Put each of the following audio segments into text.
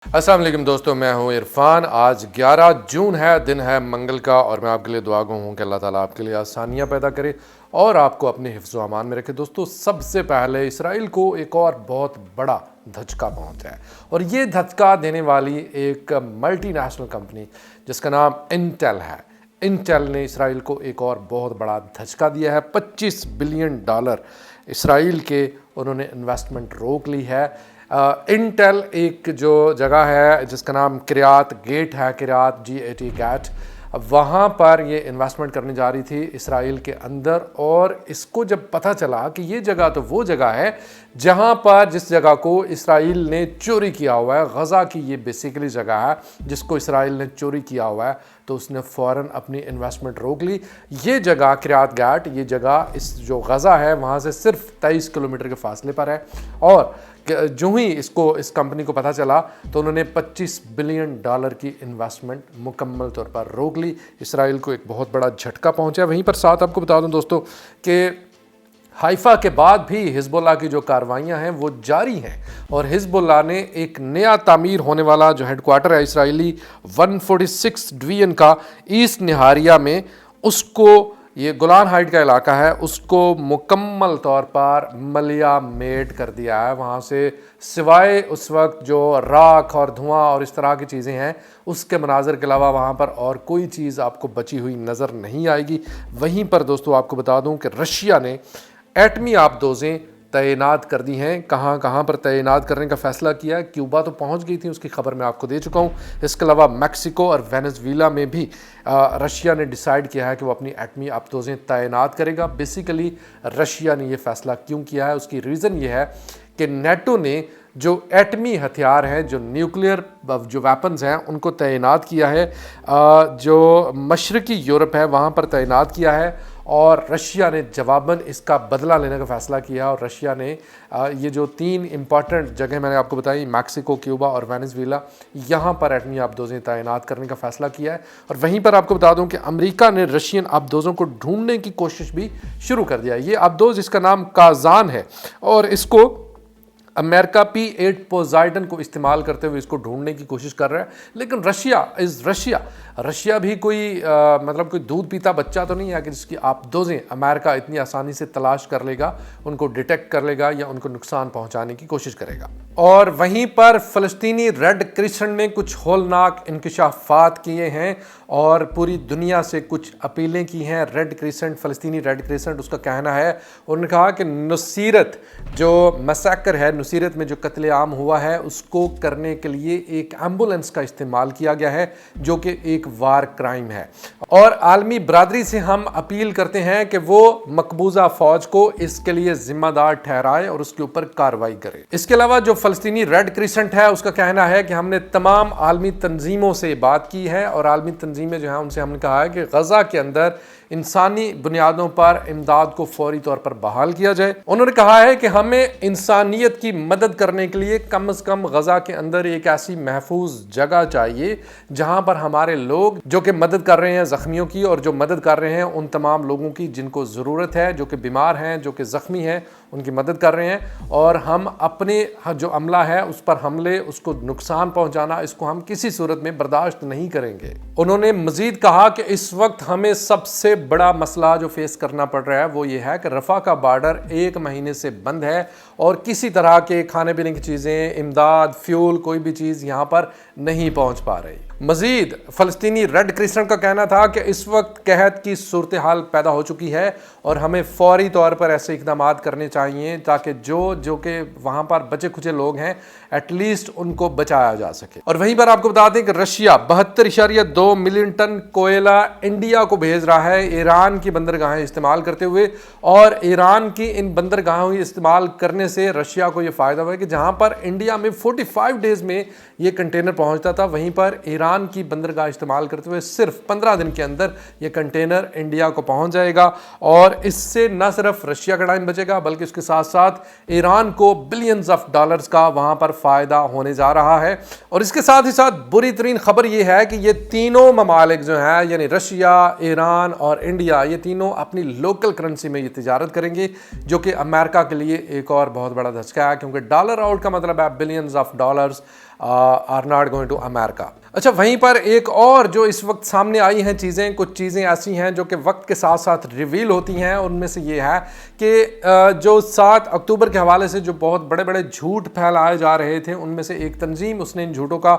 अस्सलाम वालेकुम दोस्तों, मैं हूं इरफान। आज 11 जून है, दिन है मंगल का, और मैं आपके लिए दुआ गो हूं कि अल्लाह ताला आपके लिए आसानियां पैदा करे और आपको अपने हिफ्ज़ व अमान में रखे। दोस्तों, सबसे पहले इसराइल को एक और बहुत बड़ा धचका पहुंचा है, और ये धचका देने वाली एक मल्टी नेशनल कंपनी जिसका नाम इंटेल है। इंटेल ने इसराइल को एक और बहुत बड़ा धचका दिया है। $25 बिलियन इसराइल के उन्होंने इन्वेस्टमेंट रोक ली है। इंटेल एक जो जगह है जिसका नाम किरियात गेट है, किरियात GAT, वहाँ पर ये इन्वेस्टमेंट करने जा रही थी इसराइल के अंदर। और इसको जब पता चला कि ये जगह तो वो जगह है जहाँ पर जिस जगह को इसराइल ने चोरी किया हुआ है, गज़ा की ये बेसिकली जगह है जिसको इसराइल ने चोरी किया हुआ है, तो उसने फ़ौरन अपनी इन्वेस्टमेंट रोक ली। ये जगह किरियात गैट, ये जगह इस जो गज़ा है वहाँ से सिर्फ 23 किलोमीटर के फासले पर है। और जो ही इस कंपनी को पता चला तो उन्होंने $25 बिलियन की इन्वेस्टमेंट मुकम्मल तौर पर रोक ली। इसराइल को एक बहुत बड़ा झटका पहुंचा। वहीं पर साथ आपको बता दूं दोस्तों कि हाइफा के बाद भी हिजबुल्लाह की जो कार्रवाइयां हैं वो जारी हैं, और हिजबुल्लाह ने एक नया तामीर होने वाला जो हेडक्वार्टर है इसराइली 146 डिवीजन का ईस्ट निहारिया में, उसको, ये गोलान हाइट का इलाका है, उसको मुकम्मल तौर पर मलिया मेड कर दिया है। वहाँ से सिवाय उस वक्त जो राख और धुआं और इस तरह की चीज़ें हैं उसके मनाजर के अलावा वहाँ पर और कोई चीज़ आपको बची हुई नज़र नहीं आएगी। वहीं पर दोस्तों आपको बता दूँ कि रशिया ने एटमी आबदोज़ें तैनात कर दी हैं। कहाँ कहाँ पर तैनात करने का फ़ैसला किया है? क्यूबा तो पहुँच गई थी, उसकी खबर मैं आपको दे चुका हूँ। इसके अलावा मैक्सिको और वेनेजुएला में भी रशिया ने डिसाइड किया है कि वो अपनी एटमी आबदोज़ें तैनात करेगा। बेसिकली रशिया ने ये फ़ैसला क्यों किया है, उसकी रीज़न ये है कि नेटो ने जो एटमी हथियार हैं, जो न्यूक्लियर जो वेपन्स हैं, उनको तैनात किया है, जो मशरकी यूरोप है वहाँ पर तैनात किया है, और रशिया ने जवाबन इसका बदला लेने का फ़ैसला किया। और रशिया ने ये जो 3 इंपॉर्टेंट जगह मैंने आपको बताई, मैक्सिको, क्यूबा और वेनेजुएला, यहाँ पर एटमी आबदोज़ें तैनात करने का फ़ैसला किया है। और वहीं पर आपको बता दूं कि अमेरिका ने रशियन आबदोज़ों को ढूंढने की कोशिश भी शुरू कर दिया है। ये आबदोज़, इसका नाम काज़ान है, और इसको अमेरिका P-8 पोजाइडन को इस्तेमाल करते हुए इसको ढूंढने की कोशिश कर रहा है। लेकिन रशिया भी कोई मतलब कोई दूध पीता बच्चा तो नहीं है कि जिसकी आबदोज़ें अमेरिका इतनी आसानी से तलाश कर लेगा, उनको डिटेक्ट कर लेगा या उनको नुकसान पहुंचाने की कोशिश करेगा। और वहीं पर फ़लस्तीनी रेड क्रिसेंट ने कुछ होलनाक इंकशाफात किए हैं और पूरी दुनिया से कुछ अपीलें की हैं। रेड क्रिसेंट, फ़लस्तीनी रेड क्रिसेंट, उसका कहना है, उन्होंने कहा कि नुसीरत जो मैसेकर है, नुसीरत में जो कत्लेआम हुआ है, उसको करने के लिए एक एम्बुलेंस का इस्तेमाल किया गया है जो कि एक वार क्राइम है। और आलमी बरादरी से हम अपील करते हैं कि वो मकबूजा फौज को इसके लिए जिम्मेदार ठहराए और उसके ऊपर कार्रवाई करे। इसके अलावा जो फ़लस्तीनी रेड क्रिसेंट है, उसका कहना है कि हमने तमाम आलमी तंजीमों से बात की है, और आलमी तंजीमें जो हैं उनसे हमने कहा है कि गज़ा के अंदर इंसानी बुनियादों पर इमदाद को फौरी तौर पर बहाल किया जाए। उन्होंने कहा है कि हमें इंसानियत की मदद करने के लिए कम से कम गज़ा के अंदर एक ऐसी महफूज जगह चाहिए जहां पर हमारे लोग जो कि मदद कर रहे हैं ज़ख्मियों की, और जो मदद कर रहे हैं उन तमाम लोगों की जिनको ज़रूरत है, जो कि बीमार हैं, जो कि ज़ख्मी हैं, उनकी मदद कर रहे हैं। और हम अपने जो अमला है उस पर हमले, उसको नुकसान पहुंचाना, इसको हम किसी सूरत में बर्दाश्त नहीं करेंगे। उन्होंने मजीद कहा कि इस वक्त हमें सबसे बड़ा मसला जो फेस करना पड़ रहा है वो ये है कि रफ़ा का बॉर्डर 1 महीने से बंद है, और किसी तरह के खाने पीने की चीज़ें, इमदाद, फ्यूल, कोई भी चीज़ यहाँ पर नहीं पहुँच पा रही। मजीद फ़लस्तीनी रेड क्रिसेंट का कहना था कि इस वक्त कहत की सूरत हाल पैदा हो चुकी है, और हमें फौरी तौर पर ऐसे इक़दाम करने चाहिए ताकि जो कि वहाँ पर बचे खुचे लोग हैं एटलीस्ट उनको बचाया जा सके। और वहीं पर आपको बता दें कि रशिया 72.2 मिलियन टन कोयला इंडिया को भेज रहा है ईरान की बंदरगाहें इस्तेमाल करते हुए, और ईरान की इन बंदरगाहों इस्तेमाल करने से रशिया को ये फ़ायदा हुआ है कि जहाँ पर इंडिया में 45 डेज़ में ये कंटेनर पहुँचता था, वहीं पर ईरान की बंदरगाह इस्तेमाल करते हुए सिर्फ 15 दिन के अंदर ये कंटेनर इंडिया को पहुँच जाएगा। और इससे न सिर्फ रशिया का टाइम बचेगा बल्कि उसके साथ साथ ईरान को बिलियंस ऑफ डॉलर्स का वहाँ पर फ़ायदा होने जा रहा है। और इसके साथ ही साथ बुरी तरीन खबर ये है कि ये तीनों ममालिक जो हैं, यानी रशिया, ईरान और इंडिया, ये तीनों अपनी लोकल करेंसी में ये तिजारत करेंगे, जो कि अमेरिका के लिए एक और बहुत बड़ा धचका है, क्योंकि डॉलर आउट का मतलब है billions of dollars. Are not going to America. अच्छा, वहीं पर एक और जो इस वक्त सामने आई हैं चीज़ें, कुछ चीज़ें ऐसी हैं जो कि वक्त के साथ साथ रिवील होती हैं। उनमें से ये है कि जो 7 अक्टूबर के हवाले से जो बहुत बड़े बड़े झूठ फैलाए जा रहे थे, उनमें से एक तंजीम उसने इन झूठों का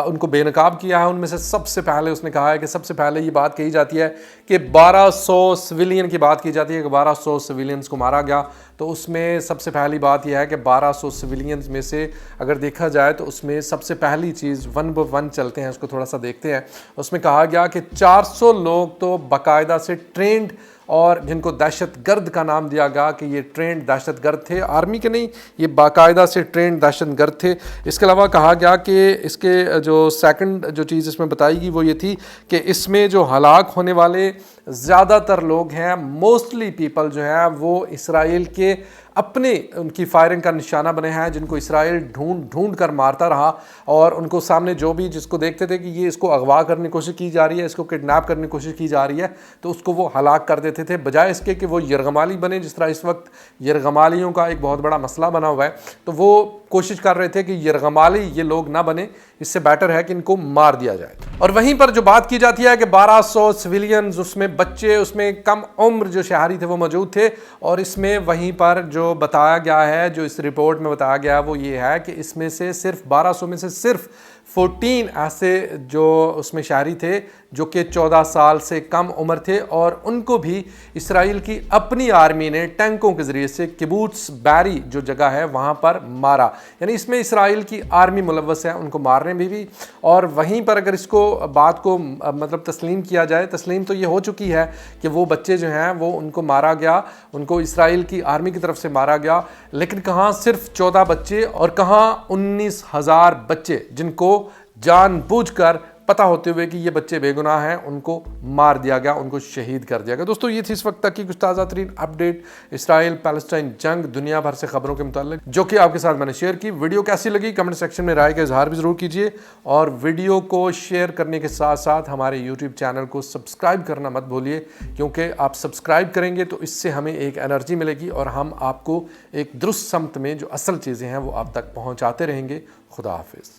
उनको बेनकाब किया है। उनमें से सबसे पहले उसने कहा है कि सबसे पहले ये बात कही जाती है कि 1200 सिविलियन की बात की जाती है कि 1200 सिविलियंस को मारा गया। तो उसमें सबसे पहली बात यह है कि 1200 सिविलियंस में से अगर देखा जाए तो उसमें सबसे पहली चीज़ 1 by 1 चलते हैं, उसको थोड़ा सा देखते हैं। उसमें कहा गया कि 400 लोग तो बाकायदा से ट्रेंड और जिनको दहशतगर्द का नाम दिया गया कि ये ट्रेंड दहशतगर्द थे, आर्मी के नहीं, ये बाकायदा से ट्रेंड दहशतगर्द थे। इसके अलावा कहा गया कि इसके जो सेकंड जो चीज़ इसमें बताई गई वो ये थी कि इसमें जो हलाक होने वाले ज़्यादातर लोग हैं, मोस्टली पीपल जो हैं वो इसराइल के अपने उनकी फायरिंग का निशाना बने हैं, जिनको इसराइल ढूंढ कर मारता रहा और उनको सामने जो भी जिसको देखते थे कि ये इसको अगवा करने की कोशिश की जा रही है, इसको किडनैप करने की कोशिश की जा रही है, तो उसको वो हलाक कर देते थे, बजाय इसके कि वो यरगमाली बने। जिस तरह इस वक्त यरगमालियों का एक बहुत बड़ा मसला बना हुआ है, तो वो कोशिश कर रहे थे कि यरगमाली ये लोग ना बने, इससे बेटर है कि इनको मार दिया जाए। और वहीं पर जो बात की जाती है कि 1200 सिविलियंस, उसमें बच्चे, उसमें कम उम्र जो शहरी थे वो मौजूद थे। और इसमें वहीं पर जो बताया गया है, जो इस रिपोर्ट में बताया गया है वो ये है कि इसमें से सिर्फ 1200 में से सिर्फ 14 ऐसे जो उसमें शहरी थे जो कि 14 साल से कम उम्र थे, और उनको भी इसराइल की अपनी आर्मी ने टैंकों के ज़रिए से किबुत्स बैरी जो जगह है वहाँ पर मारा। यानी इसमें इसराइल की आर्मी मुलव्वस है उनको मारने में भी। और वहीं पर अगर इसको बात को मतलब तस्लीम किया जाए, तस्लीम तो ये हो चुकी है कि वो बच्चे जो हैं वो उनको मारा गया, उनको इसराइल की आर्मी की तरफ से मारा गया। लेकिन कहाँ सिर्फ 14 बच्चे और कहाँ 19,000 बच्चे जिनको जानबूझकर पता होते हुए कि ये बच्चे बेगुनाह हैं उनको मार दिया गया, उनको शहीद कर दिया गया। दोस्तों, ये थी इस वक्त तक की कुछ ताज़ा तरीन अपडेट इसराइल पैलेस्टाइन जंग दुनिया भर से खबरों के मुतालिक जो कि आपके साथ मैंने शेयर की। वीडियो कैसी लगी कमेंट सेक्शन में राय का इजहार भी ज़रूर कीजिए, और वीडियो को शेयर करने के साथ साथ हमारे यूट्यूब चैनल को सब्सक्राइब करना मत भूलिए, क्योंकि आप सब्सक्राइब करेंगे तो इससे हमें एक एनर्जी मिलेगी और हम आपको एक दुरुस्त समत में जो असल चीज़ें हैं वो आप तक पहुँचाते रहेंगे। खुदा हाफिज़।